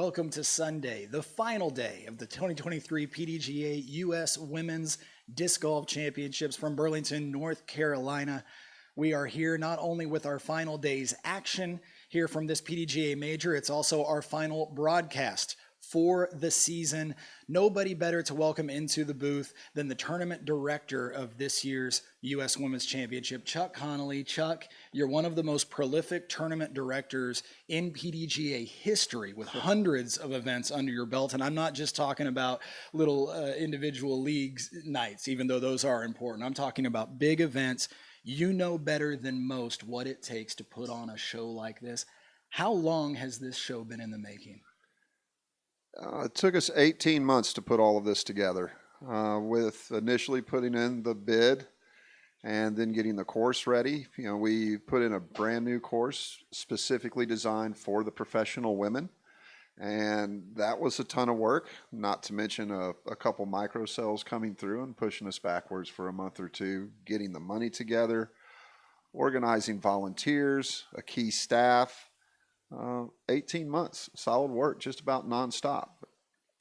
Welcome to Sunday, the final day of the 2023 PDGA U.S. Women's Disc Golf Championships from Burlington, North Carolina. We are here not only with our final day's action here from this PDGA major, it's also our final broadcast for the season. Nobody better to welcome into the booth than the tournament director of this year's U.S. Women's Championship, Chuck Connolly. Chuck, you're one of the most prolific tournament directors in PDGA history with hundreds of events under your belt. And I'm not just talking about little individual leagues nights, even though those are important. I'm talking about big events. You know better than most what it takes to put on a show like this. How long has this show been in the making? It took us 18 months to put all of this together, with initially putting in the bid and then getting the course ready. You know, we put in a brand new course specifically designed for the professional women, and that was a ton of work, not to mention a couple microcells coming through and pushing us backwards for a month or two, getting the money together, organizing volunteers, a key staff. 18 months, solid work, just about nonstop.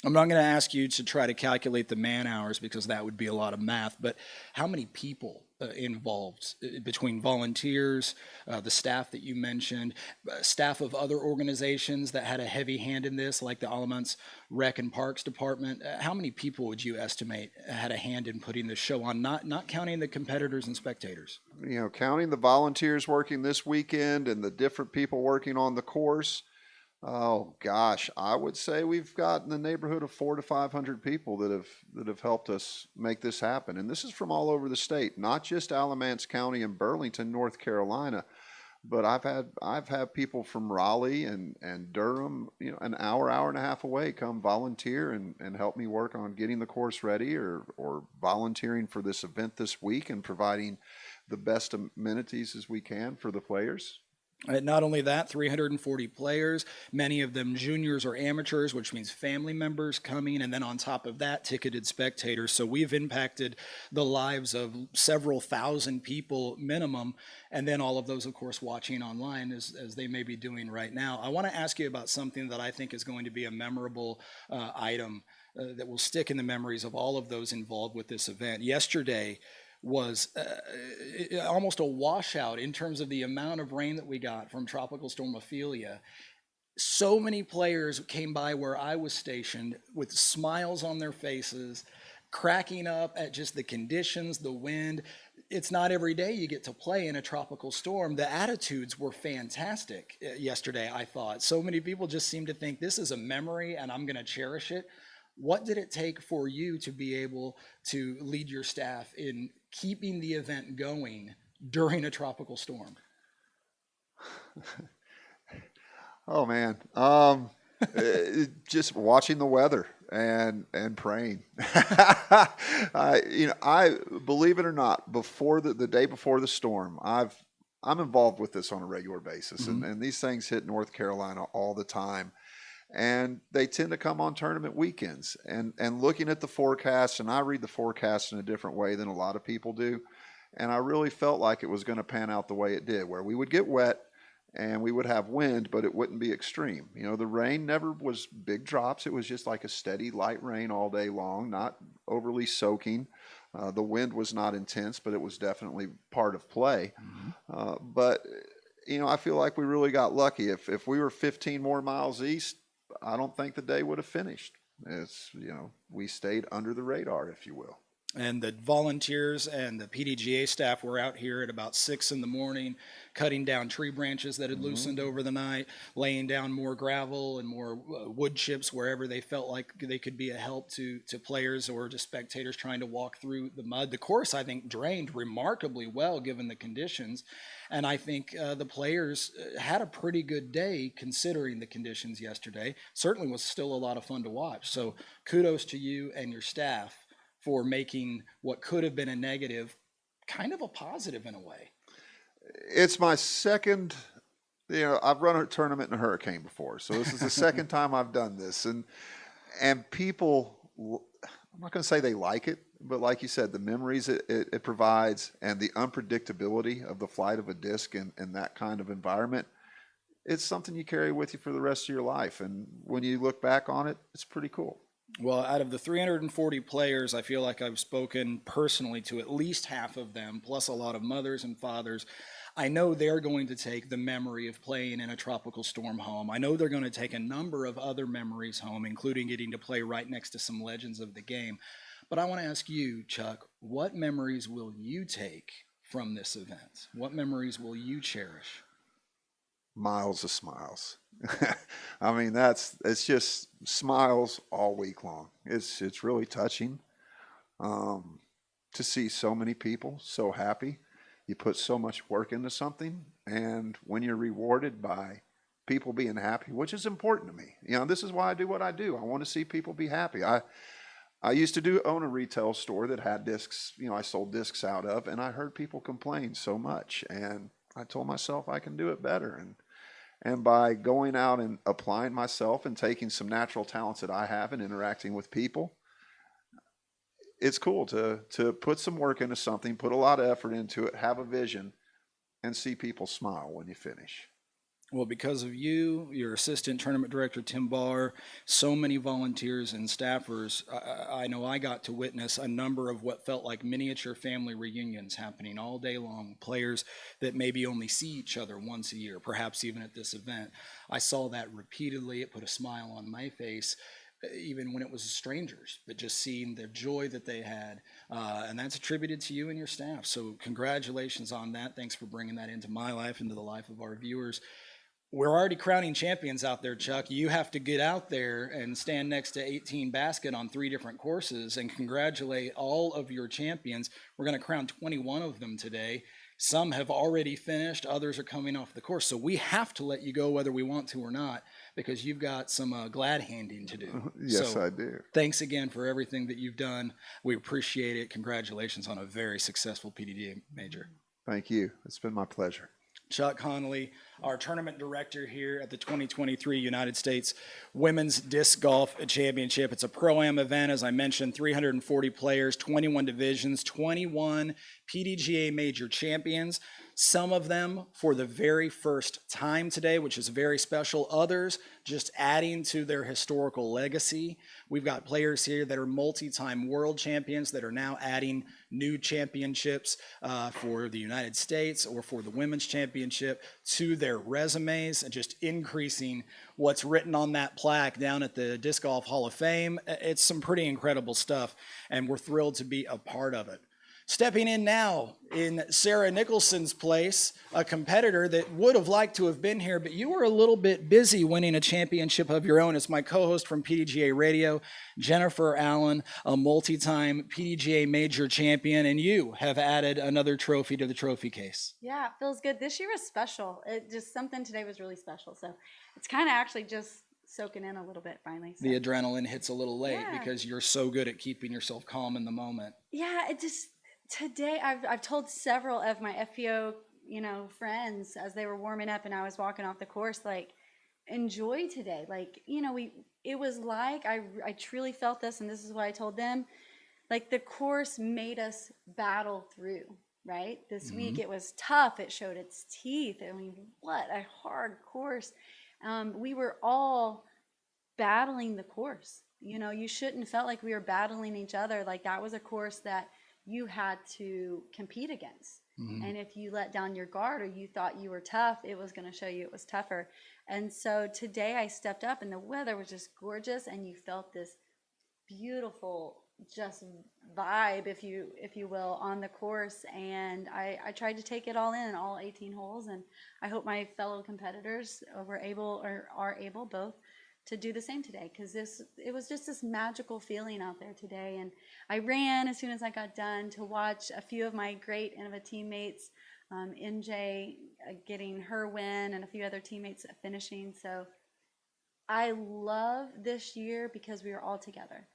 I'm not going to ask you to try to calculate the man hours because that would be a lot of math, but how many people involved between volunteers, the staff that you mentioned, staff of other organizations that had a heavy hand in this, like the Alamance Rec and Parks Department? How many people would you estimate had a hand in putting this show on, not counting the competitors and spectators? You know, counting the volunteers working this weekend and the different people working on the course, oh gosh, I would say we've got in the neighborhood of 400 to 500 people that have helped us make this happen. And this is from all over the state, not just Alamance County and Burlington, North Carolina, but I've had people from Raleigh and Durham, you know, an hour and a half away come volunteer and help me work on getting the course ready or volunteering for this event this week and providing the best amenities as we can for the players. Not only that, 340 players, many of them juniors or amateurs, which means family members coming, and then on top of that, ticketed spectators. So we've impacted the lives of several thousand people minimum, and then all of those, of course, watching online as they may be doing right now. I want to ask you about something that I think is going to be a memorable item that will stick in the memories of all of those involved with this event. Yesterday was almost a washout in terms of the amount of rain that we got from Tropical Storm Ophelia. So many players came by where I was stationed with smiles on their faces, cracking up at just the conditions, the wind. It's not every day you get to play in a tropical storm. The attitudes were fantastic yesterday, I thought. So many people just seem to think this is a memory and I'm going to cherish it. What did it take for you to be able to lead your staff in keeping the event going during a tropical storm? Oh man, just watching the weather and praying. I believe it or not, before the day before the storm, I'm involved with this on a regular basis, and these things hit North Carolina all the time. And they tend to come on tournament weekends. And looking at the forecast, and I read the forecast in a different way than a lot of people do, and I really felt like it was going to pan out the way it did, where we would get wet and we would have wind, but it wouldn't be extreme. You know, the rain never was big drops. It was just like a steady light rain all day long, not overly soaking. The wind was not intense, but it was definitely part of play. But, you know, I feel like we really got lucky. If we were 15 more miles east, I don't think the day would have finished. It's, you know, we stayed under the radar, if you will. And the volunteers and the PDGA staff were out here at about 6 in the morning, cutting down tree branches that had loosened over the night, laying down more gravel and more wood chips wherever they felt like they could be a help to players or to spectators trying to walk through the mud. The course, I think, drained remarkably well given the conditions. And I think the players had a pretty good day considering the conditions yesterday. Certainly was still a lot of fun to watch. So kudos to you and your staff for making what could have been a negative kind of a positive in a way. It's my second, you know, I've run a tournament in a hurricane before. So this is the second time I've done this. And people, I'm not going to say they like it, but like you said, the memories it provides and the unpredictability of the flight of a disc in that kind of environment, it's something you carry with you for the rest of your life. And when you look back on it, it's pretty cool. Well, out of the 340 players, I feel like I've spoken personally to at least half of them, plus a lot of mothers and fathers. I know they're going to take the memory of playing in a tropical storm home. I know they're going to take a number of other memories home, including getting to play right next to some legends of the game. But I want to ask you, Chuck, what memories will you take from this event? What memories will you cherish? Miles of smiles. I mean, it's just smiles all week long. It's really touching to see so many people so happy. You put so much work into something, and when you're rewarded by people being happy, which is important to me. This is why I do what I do. I want to see people be happy. I used to own a retail store that had discs, I sold discs out of, and I heard people complain so much, and I told myself I can do it better. And by going out and applying myself and taking some natural talents that I have and interacting with people, it's cool to put some work into something, put a lot of effort into it, have a vision, and see people smile when you finish. Well, because of you, your assistant tournament director, Tim Barr, so many volunteers and staffers, I know I got to witness a number of what felt like miniature family reunions happening all day long. Players that maybe only see each other once a year, perhaps even at this event. I saw that repeatedly. It put a smile on my face, even when it was strangers, but just seeing the joy that they had. And that's attributed to you and your staff. So congratulations on that. Thanks for bringing that into my life, into the life of our viewers. We're already crowning champions out there, Chuck. You have to get out there and stand next to 18 basket on 3 different courses and congratulate all of your champions. We're going to crown 21 of them today. Some have already finished. Others are coming off the course. So we have to let you go whether we want to or not because you've got some glad handing to do. Yes, so I do. Thanks again for everything that you've done. We appreciate it. Congratulations on a very successful PDGA major. Thank you. It's been my pleasure. Chuck Connolly, our tournament director here at the 2023 United States Women's Disc Golf Championship. It's a Pro-Am event, as I mentioned, 340 players, 21 divisions, 21 PDGA major champions, some of them for the very first time today, which is very special. Others just adding to their historical legacy. We've got players here that are multi-time world champions that are now adding new championships for the United States or for the Women's Championship to their resumes and just increasing what's written on that plaque down at the Disc Golf Hall of Fame. It's some pretty incredible stuff, and we're thrilled to be a part of it. Stepping in now in Sarah Nicholson's place, a competitor that would have liked to have been here, but you were a little bit busy winning a championship of your own. It's my co-host from PDGA Radio, Jennifer Allen, a multi-time PDGA major champion, and you have added another trophy to the trophy case. Yeah, it feels good. This year was special. Something today was really special. So it's kind of actually just soaking in a little bit finally. So. The adrenaline hits a little late because you're so good at keeping yourself calm in the moment. Yeah, today I've told several of my FPO, friends as they were warming up and I was walking off the course, like, enjoy today. Like, it was like, I truly felt this, and this is what I told them, like the course made us battle through, right? This week it was tough. It showed its teeth. I mean, what a hard course. We were all battling the course. You shouldn't have felt like we were battling each other. Like that was a course that you had to compete against. And if you let down your guard or you thought you were tough, it was going to show you it was tougher. And so today I stepped up and the weather was just gorgeous and you felt this beautiful just vibe, if you will, on the course. And I tried to take it all in, all 18 holes. And I hope my fellow competitors are able both to do the same today, because it was just this magical feeling out there today. And I ran as soon as I got done to watch a few of my great Innova teammates, MJ getting her win and a few other teammates finishing. So I love this year because we were all together.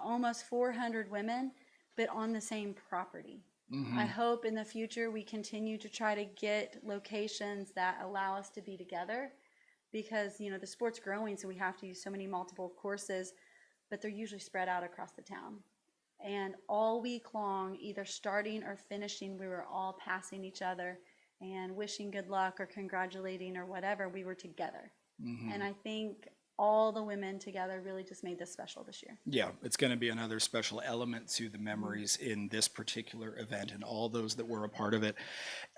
Almost 400 women, but on the same property. I hope in the future we continue to try to get locations that allow us to be together, because the sport's growing, so we have to use so many multiple courses, but they're usually spread out across the town. And all week long, either starting or finishing, we were all passing each other and wishing good luck or congratulating or whatever, we were together. Mm-hmm. And I think all the women together really just made this special this year. Yeah, it's going to be another special element to the memories in this particular event and all those that were a part of it.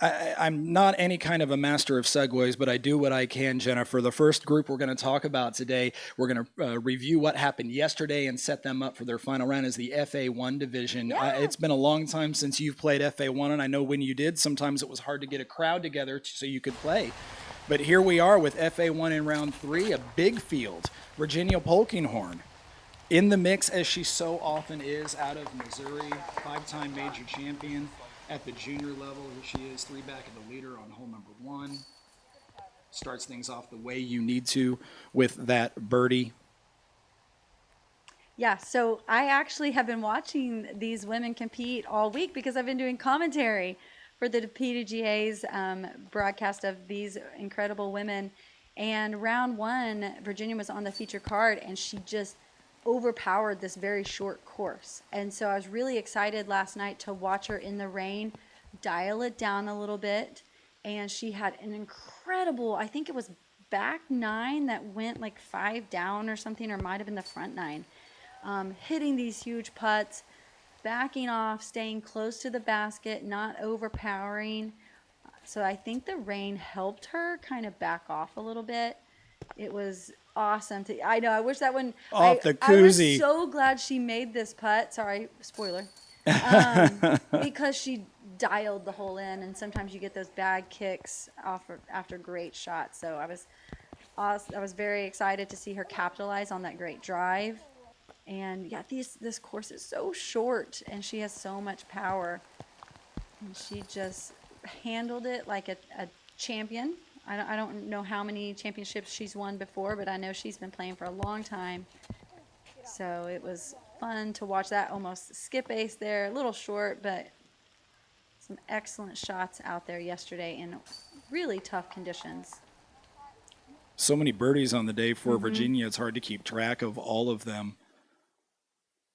I'm not any kind of a master of segues, but I do what I can, Jennifer. The first group we're going to talk about today, we're going to review what happened yesterday and set them up for their final round is the FA1 division. Yeah. It's been a long time since you've played FA1, and I know when you did, sometimes it was hard to get a crowd together so you could play. But here we are with FA1 in round 3, a big field. Virginia Polkinghorn in the mix, as she so often is, out of Missouri, 5-time major champion at the junior level. Here she is, 3 back of the leader on hole number 1. Starts things off the way you need to with that birdie. Yeah, so I actually have been watching these women compete all week because I've been doing commentary for the PDGA's broadcast of these incredible women. And round 1, Virginia was on the feature card, and she just overpowered this very short course. And so I was really excited last night to watch her in the rain, dial it down a little bit. And she had an incredible, I think it was back 9 that went like 5 down or something, or might have been the front 9. Hitting these huge putts, backing off, staying close to the basket, not overpowering. So I think the rain helped her kind of back off a little bit. It was awesome. I know, I wish that one... Off the I was koozie. so glad she made this putt. Sorry, spoiler. Because she dialed the hole in, and sometimes you get those bad kicks after great shots. So I was very excited to see her capitalize on that great drive. And yeah, this course is so short, and she has so much power. And she just handled it like a champion. I don't know how many championships she's won before, but I know she's been playing for a long time. So it was fun to watch that. Almost skip ace there, a little short, but some excellent shots out there yesterday in really tough conditions. So many birdies on the day for Virginia, it's hard to keep track of all of them.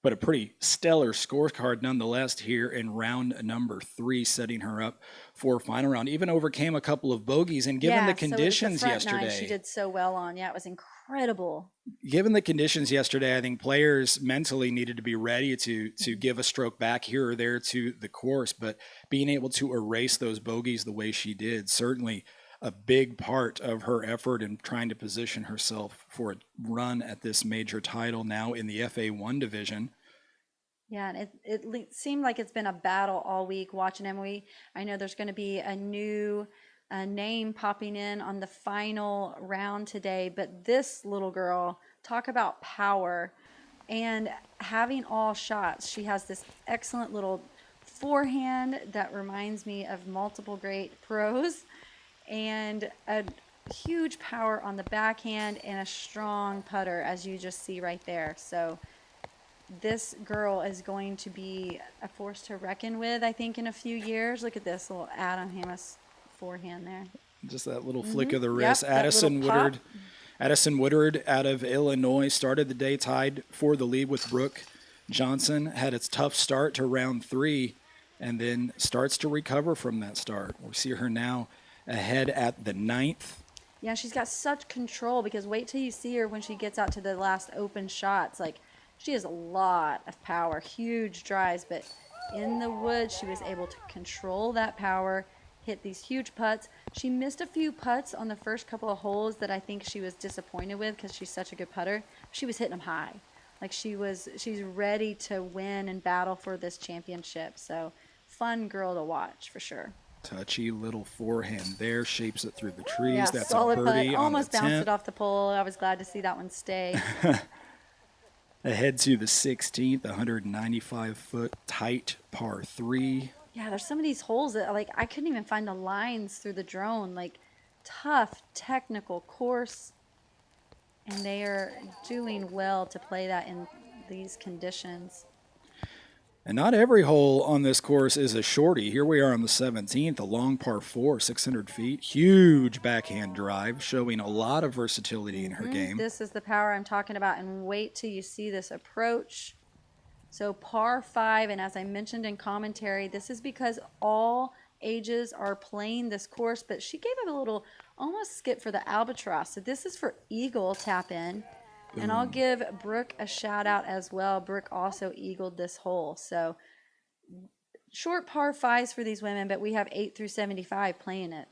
But a pretty stellar scorecard nonetheless here in round number 3, setting her up for final round. Even overcame a couple of bogeys, and given the conditions yesterday, she did so well on. Yeah, it was incredible. Given the conditions yesterday, I think players mentally needed to be ready to give a stroke back here or there to the course. But being able to erase those bogeys the way she did, certainly a big part of her effort in trying to position herself for a run at this major title now in the FA1 division. Yeah, and it seemed like it's been a battle all week watching them. I know there's going to be a new name popping in on the final round today, but this little girl, talk about power and having all shots. She has this excellent little forehand that reminds me of multiple great pros, and a huge power on the backhand and a strong putter, as you just see right there. So this girl is going to be a force to reckon with, I think, in a few years. Look at this little Adam Hammis forehand there. Just that little flick of the wrist. Yep, Addison Woodard. Addison Woodard out of Illinois started the day tied for the lead with Brooke Johnson. Had its tough start to round 3 and then starts to recover from that start. We see her now ahead at the 9th. Yeah, she's got such control, because wait till you see her when she gets out to the last open shots. Like, she has a lot of power, huge drives, but in the woods she was able to control that power, hit these huge putts. She missed a few putts on the first couple of holes that I think she was disappointed with because she's such a good putter. She was hitting them high. Like, she's ready to win and battle for this championship. So fun girl to watch for sure. Touchy little forehand there, shapes it through the trees. Yeah, That's solid a birdie putt. on Almost the bounced 10th. it off the pole. I was glad to see that one stay. Ahead to the 16th, 195-foot tight par 3. Yeah, there's some of these holes that, like, I couldn't even find the lines through the drone. Like, tough, technical course. And they are doing well to play that in these conditions. And not every hole on this course is a shorty. Here we are on the 17th, a long par 4, 600 feet. Huge backhand drive, showing a lot of versatility in her game. This is the power I'm talking about, and wait till you see this approach. So par 5, and as I mentioned in commentary, this is because all ages are playing this course, but she gave it a little almost skip for the albatross. So this is for eagle tap in. And I'll give Brooke a shout out as well. Brooke also eagled this hole. So short par fives for these women, but we have 8 through 75 playing it.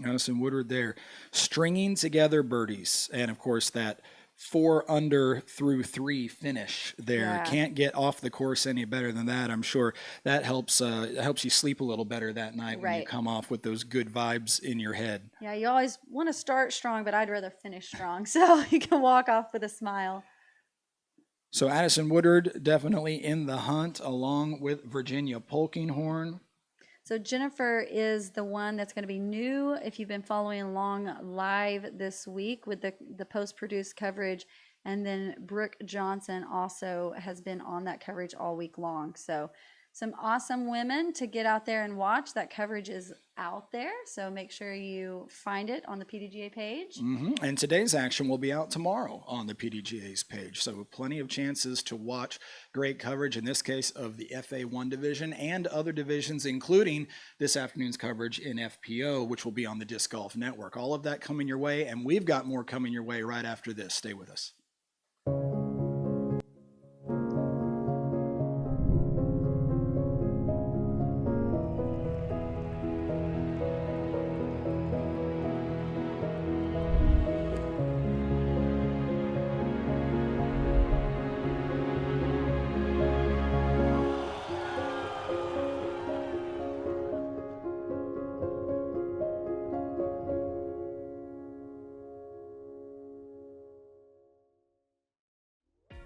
Addison Woodard there, stringing together birdies. And of course, that 4 under through 3 finish there. Yeah. Can't get off the course any better than that. I'm sure that helps you sleep a little better that night when you Right. come off with those good vibes in your head. Yeah, you always want to start strong, but I'd rather finish strong. So you can walk off with a smile. So Addison Woodard definitely in the hunt along with Virginia Polkinghorn. So Jennifer is the one that's going to be new. If you've been following along live this week with the post-produced coverage, and then Brooke Johnson also has been on that coverage all week long. So some awesome women to get out there and watch. That coverage is out there, so make sure you find it on the PDGA page. And today's action will be out tomorrow on the PDGA's page. So plenty of chances to watch great coverage, in this case of the FA1 division and other divisions, including this afternoon's coverage in FPO, which will be on the Disc Golf Network. All of that coming your way, and we've got more coming your way right after this. Stay with us.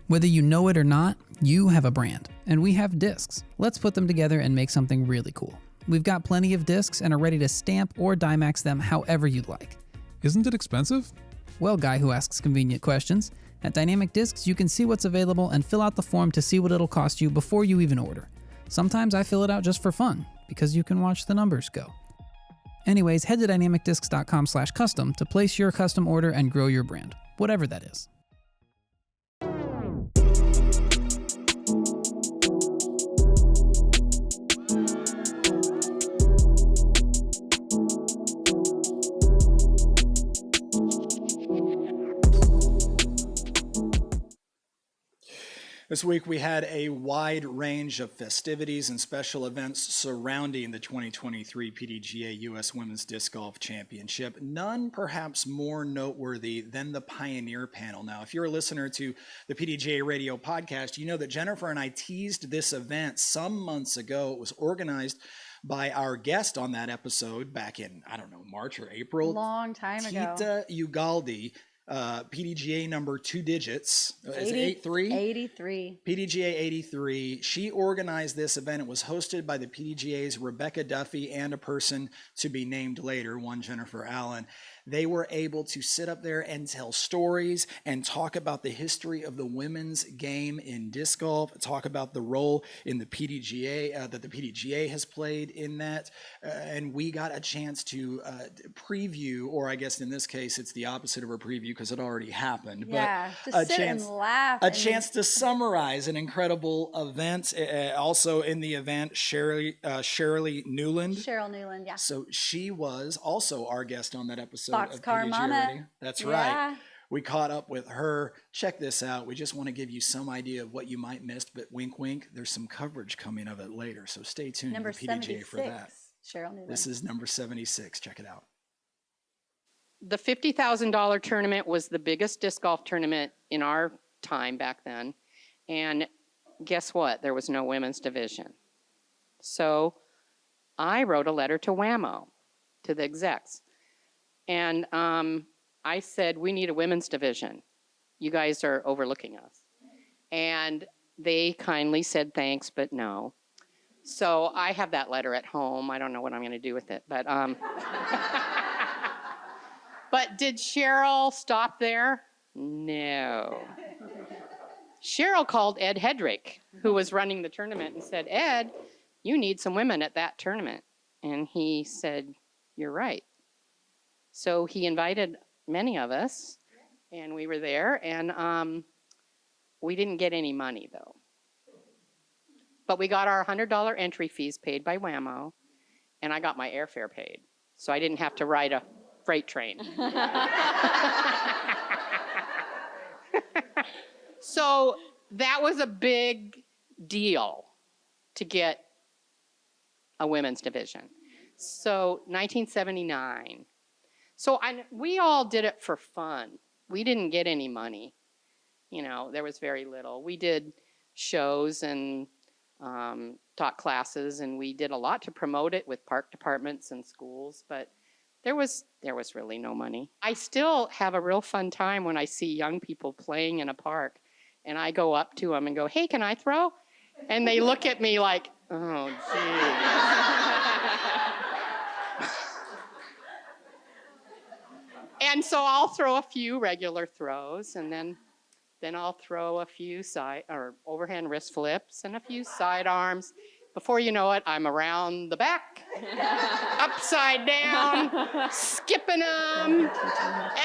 Whether you know it or not, you have a brand, and we have discs. Let's put them together and make something really cool. We've got plenty of discs and are ready to stamp or Dimax them however you'd like. Isn't it expensive? Well, guy who asks convenient questions, at Dynamic Discs you can see what's available and fill out the form to see what it'll cost you before you even order. Sometimes I fill it out just for fun, because you can watch the numbers go. Anyways, head to dynamicdiscs.com/custom to place your custom order and grow your brand, whatever that is. This week we had a wide range of festivities and special events surrounding the 2023 PDGA U.S. Women's Disc Golf Championship, none perhaps more noteworthy than the Pioneer Panel. Now, if you're a listener to the PDGA Radio podcast, you know that Jennifer and I teased this event some months ago. It was organized by our guest on that episode back in, March or April. Long time ago. Tita Ugaldi. PDGA number 2 digits. Is it 83? 83. PDGA 83. She organized this event. It was hosted by the PDGA's Rebecca Duffy and a person to be named later, one Jennifer Allen. They were able to sit up there and tell stories and talk about the history of the women's game in disc golf, talk about the role in the PDGA that the PDGA has played in that. And we got a chance to preview, or I guess in this case, it's the opposite of a preview because it already happened. Yeah, but just sit and laugh. A chance to summarize an incredible event. Also in the event, Shirley Newland. Cheryl Newland, yeah. So she was also our guest on that episode of Boxcar PDGA Mama. Radio. That's Yeah. right. We caught up with her. Check this out. We just want to give you some idea of what you might miss, but wink, wink, there's some coverage coming of it later. So stay tuned Number to PDGA 76, for that. Cheryl Newland. This is number 76. Check it out. The $50,000 tournament was the biggest disc golf tournament in our time back then. And guess what? There was no women's division. So I wrote a letter to WAMO, to the execs. And I said, we need a women's division. You guys are overlooking us. And they kindly said thanks, but no. So I have that letter at home. I don't know what I'm going to do with it. But but did Cheryl stop there? No. Cheryl called Ed Hedrick, who was running the tournament, and said, Ed, you need some women at that tournament. And he said, you're right. So he invited many of us, and we were there, and we didn't get any money, though. But we got our $100 entry fees paid by WAMO, and I got my airfare paid. So I didn't have to ride a freight train. So that was a big deal to get a women's division. So 1979. So we all did it for fun. We didn't get any money. You know, there was very little. We did shows and taught classes, and we did a lot to promote it with park departments and schools, but there was really no money. I still have a real fun time when I see young people playing in a park, and I go up to them and go, "Hey, can I throw?" And they look at me like, "Oh, geez." And so I'll throw a few regular throws, and then I'll throw a few side or overhand wrist flips and a few side arms. Before you know it, I'm around the back, upside down, skipping them.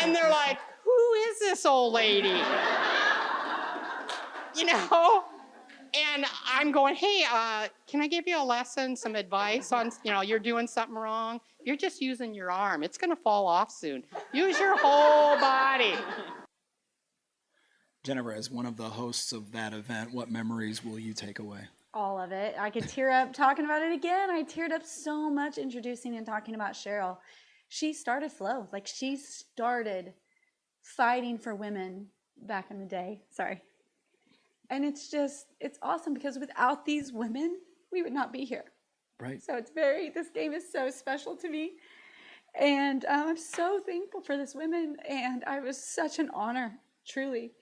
And they're like, "Who is this old lady?" You know? And I'm going, "Hey, can I give you a lesson, some advice on, you're doing something wrong? You're just using your arm. It's going to fall off soon. Use your whole body." Jennifer, as one of the hosts of that event, what memories will you take away? All of it. I could tear up talking about it again. I teared up so much introducing and talking about Cheryl. She started Flow. Like, she started fighting for women back in the day. Sorry. And it's awesome because without these women, we would not be here. Right. So this game is so special to me. And I'm so thankful for this women. And it was such an honor, truly,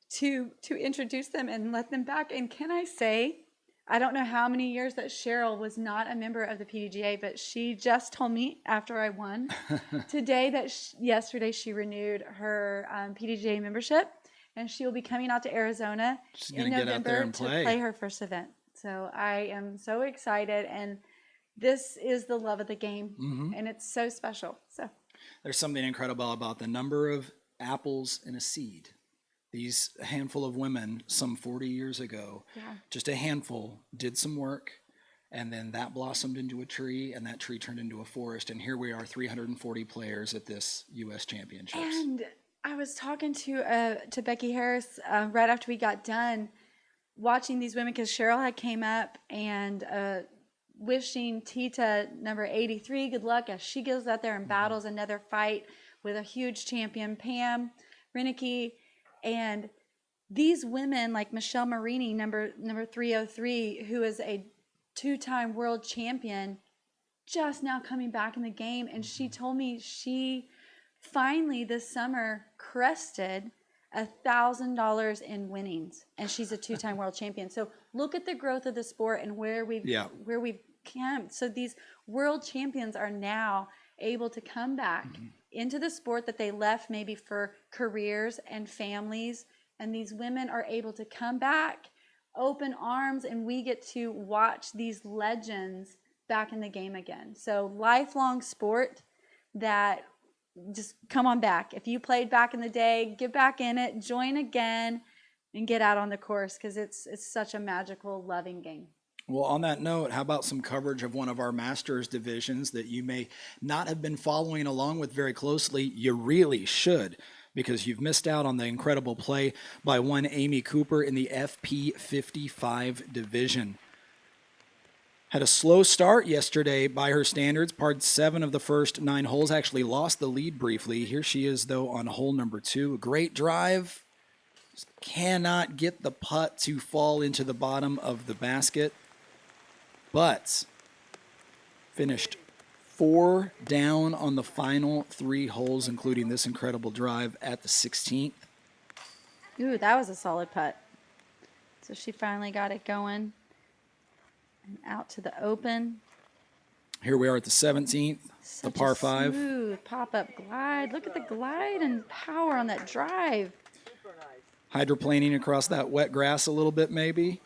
to introduce them and let them back. And can I say, I don't know how many years that Cheryl was not a member of the PDGA, but she just told me after I won today that yesterday she renewed her PDGA membership, and she will be coming out to Arizona in November to play her first event. So I am so excited, and this is the love of the game, and it's so special. So there's something incredible about the number of apples in a seed. These handful of women, some 40 years ago, just a handful, did some work, and then that blossomed into a tree, and that tree turned into a forest. And here we are, 340 players at this U.S. Championships. And I was talking to Becky Harris right after we got done watching these women, because Cheryl had came up and wishing Tita, number 83, good luck as she goes out there and battles another fight with a huge champion, Pam Renicky. And these women like Michelle Marini, number 303, who is a two-time world champion, just now coming back in the game. And she told me she finally this summer crested $1,000 in winnings, and she's a two-time world champion. So look at the growth of the sport and where we've come. So these world champions are now able to come back into the sport that they left maybe for careers and families, and these women are able to come back open arms, and we get to watch these legends back in the game again. So lifelong sport that just come on back. If you played back in the day, get back in it, join again, and get out on the course, because it's such a magical, loving game. Well, on that note, how about some coverage of one of our Masters divisions that you may not have been following along with very closely? You really should, because you've missed out on the incredible play by one Amy Cooper in the FP55 division. Had a slow start yesterday by her standards, parred 7 of the first 9 holes, actually lost the lead briefly. Here she is, though, on hole number 2. A great drive. Just cannot get the putt to fall into the bottom of the basket, but finished 4 down on the final 3 holes, including this incredible drive at the 16th. Ooh, that was a solid putt. So she finally got it going. And out to the open. Here we are at the 17th, the par 5. Smooth pop-up glide. Look at the glide and power on that drive. Hydroplaning across that wet grass a little bit, maybe.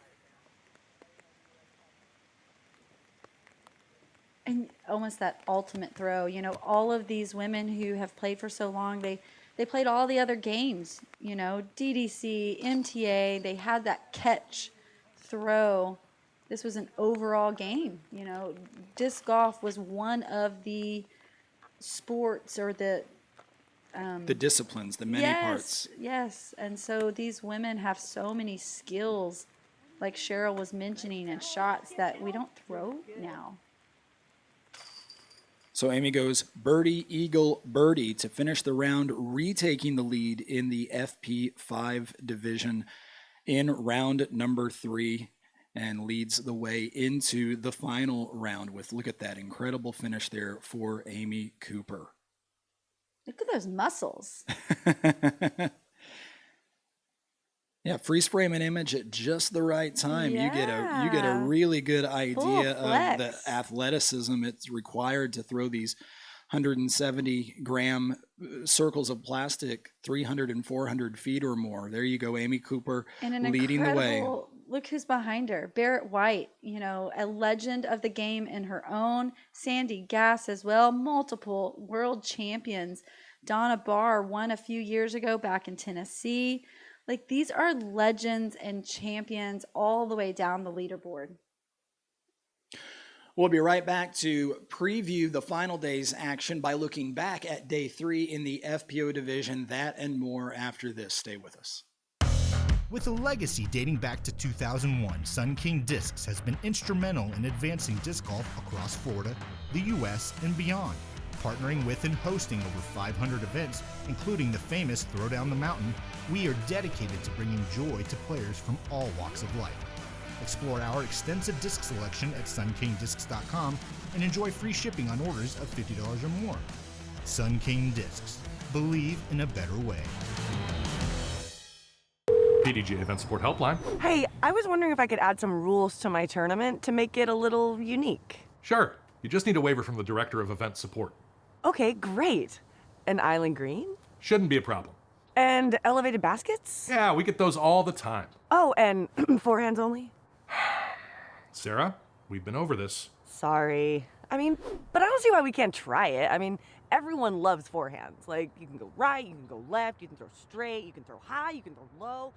And almost that ultimate throw. You know, all of these women who have played for so long, they played all the other games. You know, DDC, MTA. They had that catch throw This was an overall game. Disc golf was one of the sports or the disciplines, the many parts. Yes. And so these women have so many skills, like Cheryl was mentioning, and shots that we don't throw now. So Amy goes birdie, eagle, birdie to finish the round, retaking the lead in the FP5 division in round number 3, and leads the way into the final round with, look at that incredible finish there for Amy Cooper. Look at those muscles. Yeah, freeze frame an image at just the right time. You get a Yeah. really good idea of the flex. athleticism it's required to throw these 170 gram circles of plastic 300 and 400 feet or more. There you go, Amy Cooper And an leading the way. incredible, look who's behind her. Barrett White, a legend of the game in her own. Sandy Gass as well, multiple world champions. Donna Barr won a few years ago back in Tennessee. Like, these are legends and champions all the way down the leaderboard. We'll be right back to preview the final day's action by looking back at day 3 in the FPO division. That and more after this. Stay with us. With a legacy dating back to 2001, Sun King Discs has been instrumental in advancing disc golf across Florida, the U.S., and beyond. Partnering with and hosting over 500 events, including the famous Throw Down the Mountain, we are dedicated to bringing joy to players from all walks of life. Explore our extensive disc selection at sunkingdiscs.com and enjoy free shipping on orders of $50 or more. Sun King Discs. Believe in a better way. PDGA Event Support Helpline. Hey, I was wondering if I could add some rules to my tournament to make it a little unique. Sure. You just need a waiver from the Director of Event Support. Okay, great. An island green? Shouldn't be a problem. And elevated baskets? Yeah, we get those all the time. Oh, and forehands only? Sarah, we've been over this. Sorry. But I don't see why we can't try it. Everyone loves forehands. Like, you can go right, you can go left, you can throw straight, you can throw high, you can throw low.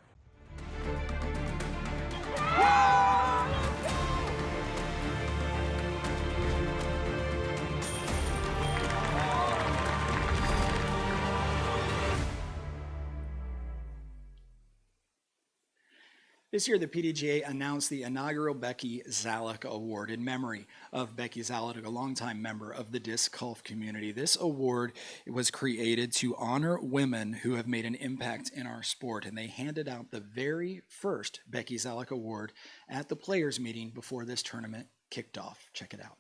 This year, the PDGA announced the inaugural Beckys Alec Award in memory of Beckys Alec, a longtime member of the disc golf community. This award was created to honor women who have made an impact in our sport, and they handed out the very first Beckys Alec Award at the players' meeting before this tournament kicked off. Check it out.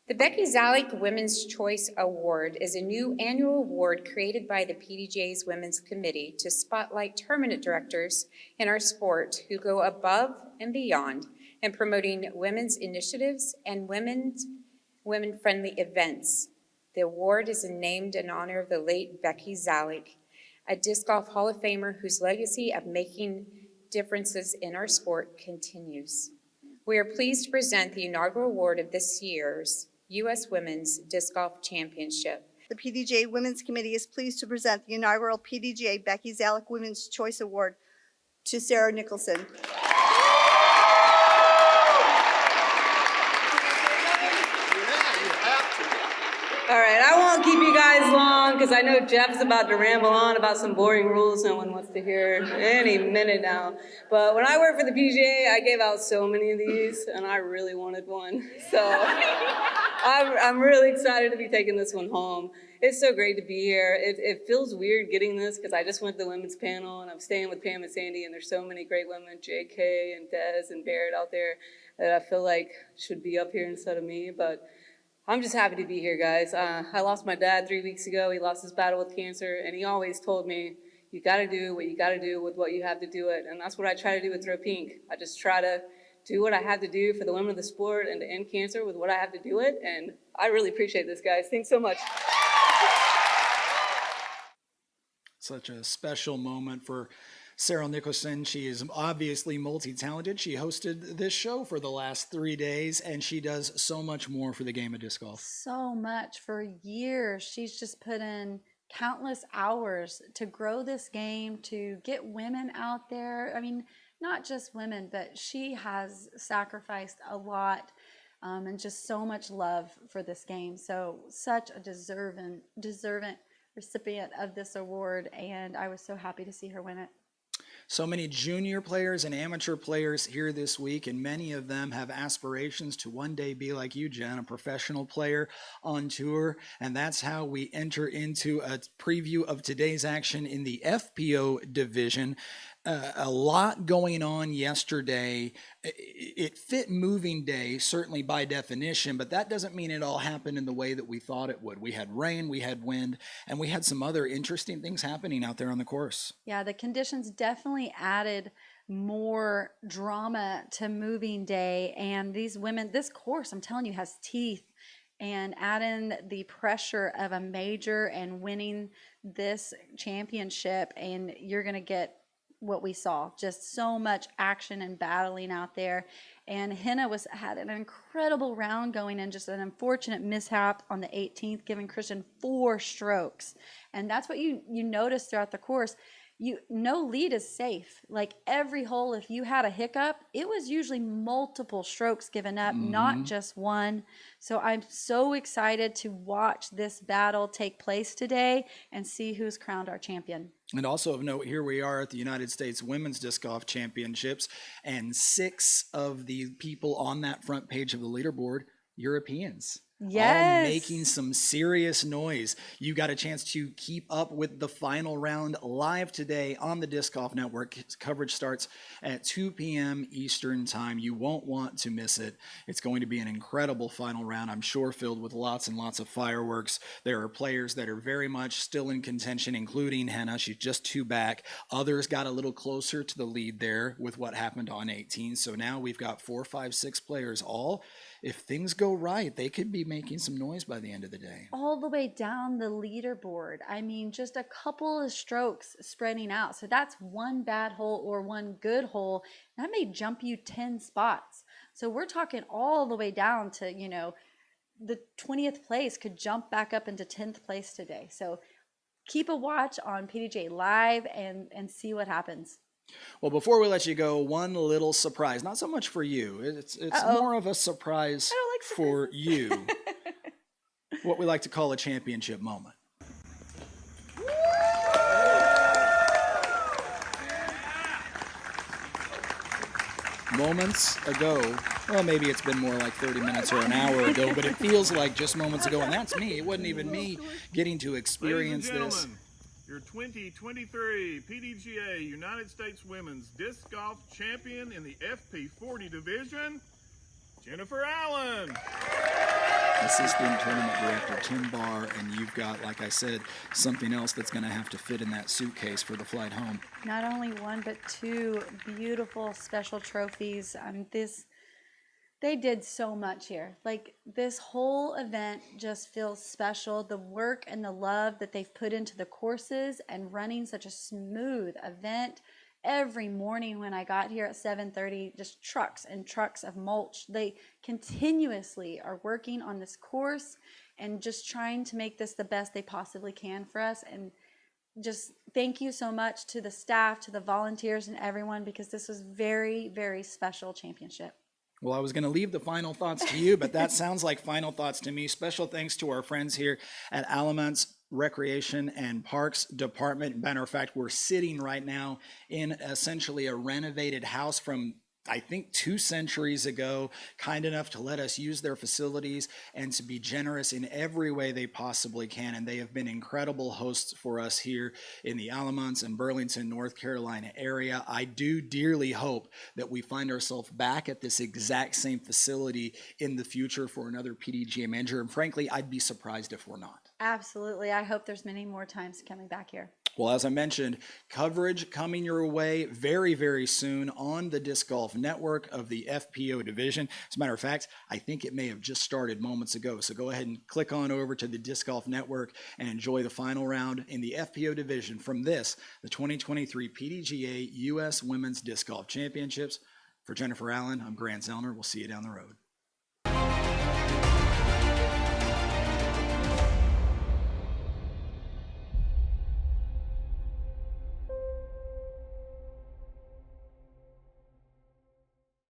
The Beckys Alec Women's Choice Award is a new annual award created by the PDGA's Women's Committee to spotlight tournament directors in our sport who go above and beyond in promoting women's initiatives and women-friendly events. The award is named in honor of the late Becky Alec, a disc golf Hall of Famer whose legacy of making differences in our sport continues. We are pleased to present the inaugural award of this year's U.S. Women's Disc Golf Championship. The PDGA Women's Committee is pleased to present the inaugural PDGA Beckys Alec Women's Choice Award to Sarah Nicholson. All right, I won't keep you guys long because I know Jeff's about to ramble on about some boring rules no one wants to hear any minute now. But when I worked for the PGA, I gave out so many of these, and I really wanted one. So I'm really excited to be taking this one home. It's so great to be here. It feels weird getting this because I just went to the women's panel, and I'm staying with Pam and Sandy, and there's so many great women, JK and Des and Barrett out there that I feel like should be up here instead of me. But I'm just happy to be here, guys. I lost my dad 3 weeks ago. He lost his battle with cancer, and he always told me, you got to do what you got to do with what you have to do it. And that's what I try to do with Throw Pink. I just try to do what I have to do for the women of the sport and to end cancer with what I have to do it. And I really appreciate this, guys. Thanks so much. Such a special moment for Sarah Nicholson. She is obviously multi-talented. She hosted this show for the last 3 days, and she does so much more for the game of disc golf. So much for years. She's just put in countless hours to grow this game, to get women out there. I mean, not just women, but she has sacrificed a lot and just so much love for this game. So such a deserving recipient of this award, and I was so happy to see her win it. So many junior players and amateur players here this week, and many of them have aspirations to one day be like you, Jen, a professional player on tour. And that's how we enter into a preview of today's action in the FPO division. A lot going on yesterday. It fit moving day, certainly by definition, but that doesn't mean it all happened in the way that we thought it would. We had rain, we had wind, and we had some other interesting things happening out there on the course. Yeah, the conditions definitely added more drama to moving day. And these women, this course, I'm telling you, has teeth. And add in the pressure of a major and winning this championship, and you're going to get what we saw, just so much action and battling out there. And Henna had an incredible round going in, just an unfortunate mishap on the 18th, giving Christian 4 strokes. And that's what you notice throughout the course. No lead is safe. Like every hole, if you had a hiccup, it was usually multiple strokes given up, not just one. So I'm so excited to watch this battle take place today and see who's crowned our champion. And also of note, here we are at the United States Women's Disc Golf Championships, and 6 of the people on that front page of the leaderboard, Europeans. Yes. All making some serious noise. You got a chance to keep up with the final round live today on the Disc Golf Network. Coverage starts at 2 p.m. Eastern Time. You won't want to miss it. It's going to be an incredible final round, I'm sure, filled with lots and lots of fireworks. There are players that are very much still in contention, including Henna. She's just 2 back. Others got a little closer to the lead there with what happened on 18. So now we've got 4, 5, 6 players all. If things go right, they could be making some noise by the end of the day. All the way down the leaderboard. I mean, just a couple of strokes spreading out. So that's one bad hole or one good hole. That may jump you 10 spots. So we're talking all the way down to, the 20th place could jump back up into 10th place today. So keep a watch on PDGA Live and see what happens. Well, before we let you go, one little surprise. Not so much for you. It's more of a surprise for you. What we like to call a championship moment. Moments ago, well, maybe it's been more like 30 minutes or an hour ago, but it feels like just moments ago, and that's me. It wasn't even me getting to experience this. Your 2023 PDGA United States Women's Disc Golf Champion in the FP40 division, Jennifer Allen. Assistant Tournament Director Tim Barr, and you've got, like I said, something else that's going to have to fit in that suitcase for the flight home. Not only 1, but 2 beautiful special trophies. They did so much here. Like, this whole event just feels special. The work and the love that they've put into the courses and running such a smooth event. Every morning when I got here at 7:30, just trucks and trucks of mulch. They continuously are working on this course and just trying to make this the best they possibly can for us. And just thank you so much to the staff, to the volunteers, and everyone, because this was very, very special championship. Well, I was going to leave the final thoughts to you, but that sounds like final thoughts to me. Special thanks to our friends here at Alamance Recreation and Parks Department. Matter of fact, we're sitting right now in essentially a renovated house from, I think, 2 centuries ago, kind enough to let us use their facilities and to be generous in every way they possibly can. And they have been incredible hosts for us here in the Alamance and Burlington, North Carolina area. I do dearly hope that we find ourselves back at this exact same facility in the future for another PDGA major. And frankly, I'd be surprised if we're not. Absolutely. I hope there's many more times coming back here. Well, as I mentioned, coverage coming your way very, very soon on the Disc Golf Network of the FPO division. As a matter of fact, I think it may have just started moments ago. So go ahead and click on over to the Disc Golf Network and enjoy the final round in the FPO division from the 2023 PDGA U.S. Women's Disc Golf Championships. For Jennifer Allen, I'm Grant Zellner. We'll see you down the road.